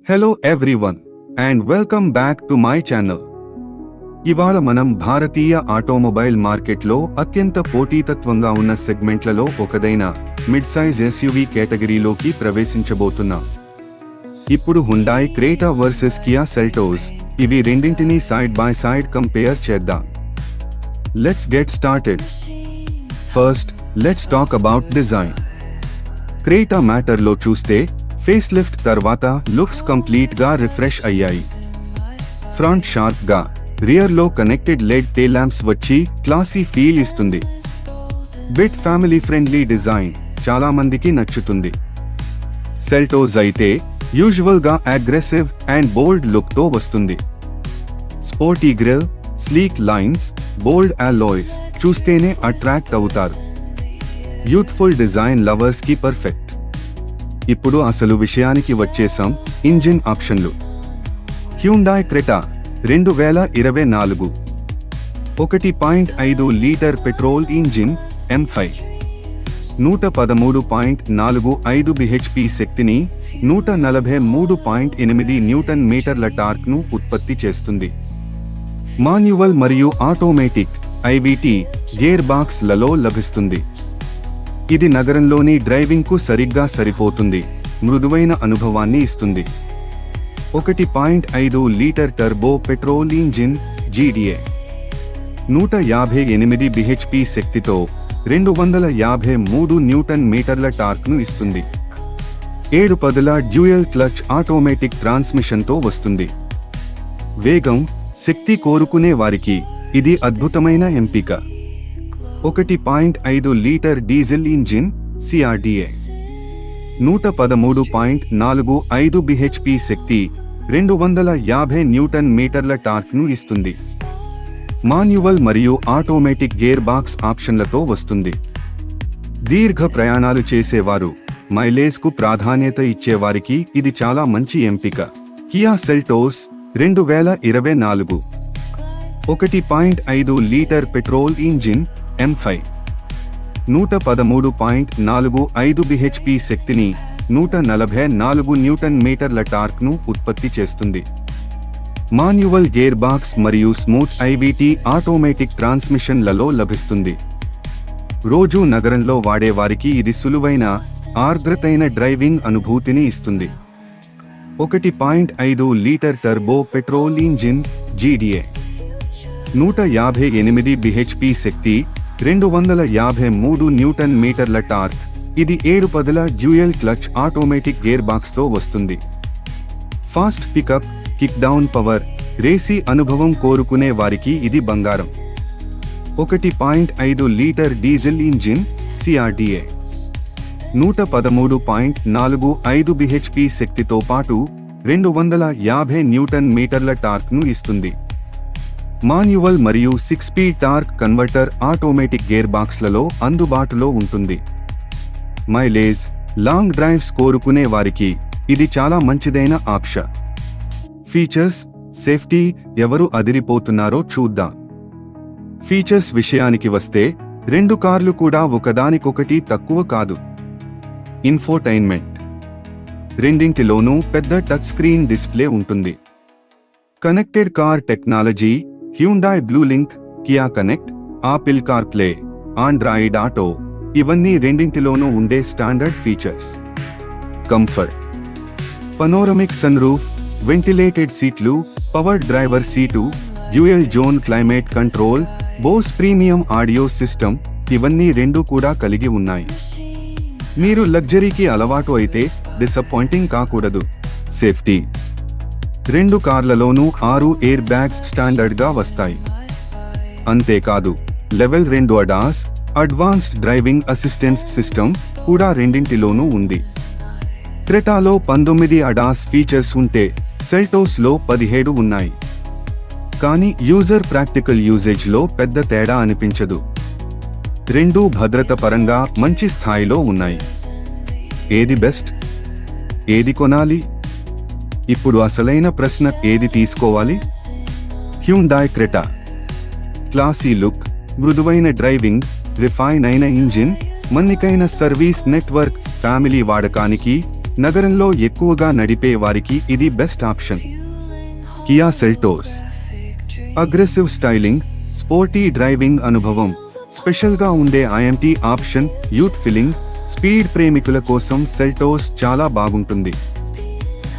Hello everyone and welcome back to my channel. ఇవాళ మనం భారతీయ ఆటోమొబైల్ మార్కెట్లో అత్యంత పోటీతత్వంగా ఉన్న సెగ్మెంట్లలో ఒకదైన మిడ్ సైజ్ ఎస్యూవీ కేటగిరీలోకి ప్రవేశించబోతున్నాం. ఇప్పుడు Hyundai Creta versus Kia Seltos ఇవి రెండింటినీ సైడ్ బై సైడ్ కంపేర్ చేద్దాం. Let's get started. First let's talk about design. Creta మ్యాటర్లో చూస్తే ఫేస్ లిఫ్ట్ తర్వాత లుక్స్ కంప్లీట్ గా రిఫ్రెష్ అయ్యాయి. ఫ్రంట్ షార్ప్ గా, రియర్ లో కనెక్టెడ్ లెడ్ టెయిల్ ల్యాంప్స్ వచ్చి క్లాసీ ఫీల్ ఇస్తుంది. బిట్ ఫ్యామిలీ ఫ్రెండ్లీ డిజైన్ చాలా మందికి నచ్చుతుంది. సెల్టోస్ అయితే యూజువల్ గా అగ్రెసివ్ అండ్ బోల్డ్ లుక్ తో వస్తుంది. స్పోర్టీ గ్రిల్, స్లీక్ లైన్స్, బోల్డ్ అల్లాయ్స్ చూస్తేనే అట్రాక్ట్ అవుతారు. యూత్ఫుల్ డిజైన్ లవర్స్ కి పర్ఫెక్ట్. ఇప్పుడు అసలు విషయానికి వచ్చేసాం. ఇంజిన్ ఆప్షన్లు. Hyundai Creta 2024 1.5 litre petrol engine M5 113.45 bhp శక్తిని 143.8 న్యూటన్ మీటర్ల టార్క్ ను ఉత్పత్తి చేస్తుంది. మాన్యువల్ మరియు ఆటోమేటిక్ IVT గేర్ బాక్స్ లలో లభిస్తుంది. ఇది నగరంలోని డ్రైవింగ్ కు సరిగ్గా సరిపోతుంది, మృదువైన అనుభవాన్ని ఇస్తుంది. 1.5 litre turbo petrol engine GDA 158 bhp శక్తితో 253 న్యూటన్ మీటర్ల టార్క్ ను ఇస్తుంది. 7 పదుల డ్యూయల్ క్లచ్ ఆటోమేటిక్ ట్రాన్స్మిషన్ తో వస్తుంది. వేగం, శక్తి కోరుకునే వారికి ఇది అద్భుతమైన ఎంపిక. 1.5 litre diesel engine CRDA 113.45 bhp శక్తి 250 న్యూటన్ మీటర్ల టార్క్ ను ఇస్తుంది. మాన్యువల్ మరియు ఆటోమేటిక్ గేర్ బాక్స్ ఆప్షన్లతో వస్తుంది. దీర్ఘ ప్రయాణాలు చేసేవారు, మైలేజ్ కు ప్రాధాన్యత ఇచ్చేవారికి ఇది చాలా మంచి ఎంపిక. Kia Seltos 2024 1.5 litre petrol engine M5 113.45 bhp శక్తిని 144 న్యూటన్ మీటర్ల టార్క్ ను ఉత్పత్తి చేస్తుంది. మాన్యువల్ గేర్ బాక్స్ మరియు స్మూత్ IVT ఆటోమేటిక్ ట్రాన్స్మిషన్లలో లభిస్తుంది. రోజూ నగరంలో వాడేవారికి ఇది సులువైన, ఆర్ద్రతైన డ్రైవింగ్ అనుభూతిని ఇస్తుంది. 1.5 litre turbo petrol engine GDA 158 bhp శక్తి 253 న్యూటన్ మీటర్ల టార్క్. ఇది 7 పదుల dual clutch automatic gear box తో వస్తుంది. Fast pickup, kick down power, racy అనుభవం కోరుకునే వారికి ఇది బంగారం. 1.5 litre diesel engine CRDA 113.45 bhp శక్తితో పాటు 250 న్యూటన్ మీటర్ల టార్క్ ను ఇస్తుంది. మాన్యువల్ మరియు 6 speed torque converter automatic gear బాక్స్లలో అందుబాటులో ఉంటుంది. మైలేజ్, లాంగ్ డ్రైవ్స్ కోరుకునే వారికి ఇది చాలా మంచిదైన ఆప్షన్. ఫీచర్స్, సేఫ్టీ ఎవరు అదిరిపోతున్నారో చూద్దాం. ఫీచర్స్ విషయానికి వస్తే రెండు కార్లు కూడా ఒకదానికొకటి తక్కువ కాదు. ఇన్ఫోటైన్మెంట్, రెండింటిలోనూ పెద్ద టచ్ స్క్రీన్ డిస్ప్లే ఉంటుంది. Connected car technology, Hyundai Blue Link, Kia Connect, Apple CarPlay, Android Auto ఇవన్నీ రెండింటిలోనూ ఉండే standard features. Comfort, panoramic sun roof, ventilated సీట్లు, power driver seat, dual zone climate control, Bose premium audio system ఇవన్నీ రెండు కూడా కలిగి ఉన్నాయి. మీరు లగ్జరీకి అలవాటు అయితే డిసప్పాయింటింగ్ కాకూడదు. సేఫ్టీ, రెండు కార్లలోనూ 6 ఎయిర్ బ్యాగ్స్ స్టాండర్డ్ గా వస్తాయి. అంతేకాదు level 2 ADAS advanced driving assistance system కూడా రెండింటిలోనూ ఉంది. క్రెటాలో 19 ADAS ఫీచర్స్ ఉంటే సెల్టోస్ లో 17 ఉన్నాయి. కానీ యూజర్ ప్రాక్టికల్ యూజేజ్ లో పెద్ద తేడా అనిపించదు. రెండూ భద్రత పరంగా మంచి స్థాయిలో ఉన్నాయి. ఏది బెస్ట్? ఏది కొనాలి? ఇప్పుడు అసలైన ప్రశ్న, ఏది తీసుకోవాలి? హ్యుండాయ్ క్రెటా క్లాసీ లుక్, మృదువైన డ్రైవింగ్, రిఫైన్ అయిన ఇంజిన్, మన్నికైన సర్వీస్ నెట్వర్క్ ఫ్యామిలీ వాడకానికి నగరంలో ఎక్కువగా నడిపే వారికి ఇది best option. Kia Seltos aggressive styling, sporty driving అనుభవం, స్పెషల్గా ఉండే IMT option, youth feeling, speed ప్రేమికుల కోసం సెల్టోస్ చాలా బాగుంటుంది.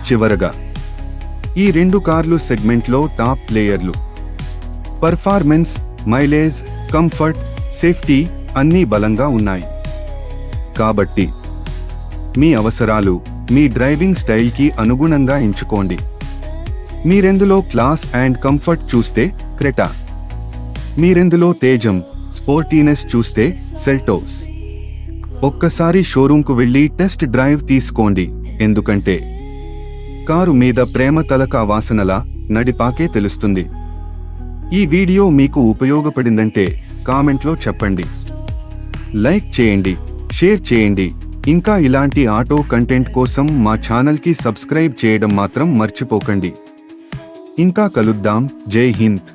చివరగా ఈ రెండు కార్లు సెగ్మెంట్లో టాప్ ప్లేయర్లు. పర్ఫార్మెన్స్, మైలేజ్, కంఫర్ట్, సేఫ్టీ అన్నీ బలంగా ఉన్నాయి. కాబట్టి మీ అవసరాలు, మీ డ్రైవింగ్ స్టైల్కి అనుగుణంగా ఎంచుకోండి. మీరెందులో క్లాస్ అండ్ కంఫర్ట్ చూస్తే క్రెటా, మీరెందులో తేజం, స్పోర్టీనెస్ చూస్తే సెల్టోస్. ఒక్కసారి షోరూంకు వెళ్ళి టెస్ట్ డ్రైవ్ తీసుకోండి, ఎందుకంటే కారు మీద ప్రేమ తలక వాసనలా నడిపాకే తెలుస్తుంది. ఈ వీడియో మీకు ఉపయోగపడిందంటే కామెంట్లో చెప్పండి, లైక్ చేయండి, షేర్ చేయండి. ఇంకా ఇలాంటి ఆటో కంటెంట్ కోసం మా ఛానల్కి సబ్స్క్రైబ్ చేయడం మాత్రం మర్చిపోకండి. ఇంకా కలుద్దాం. జై హింద్.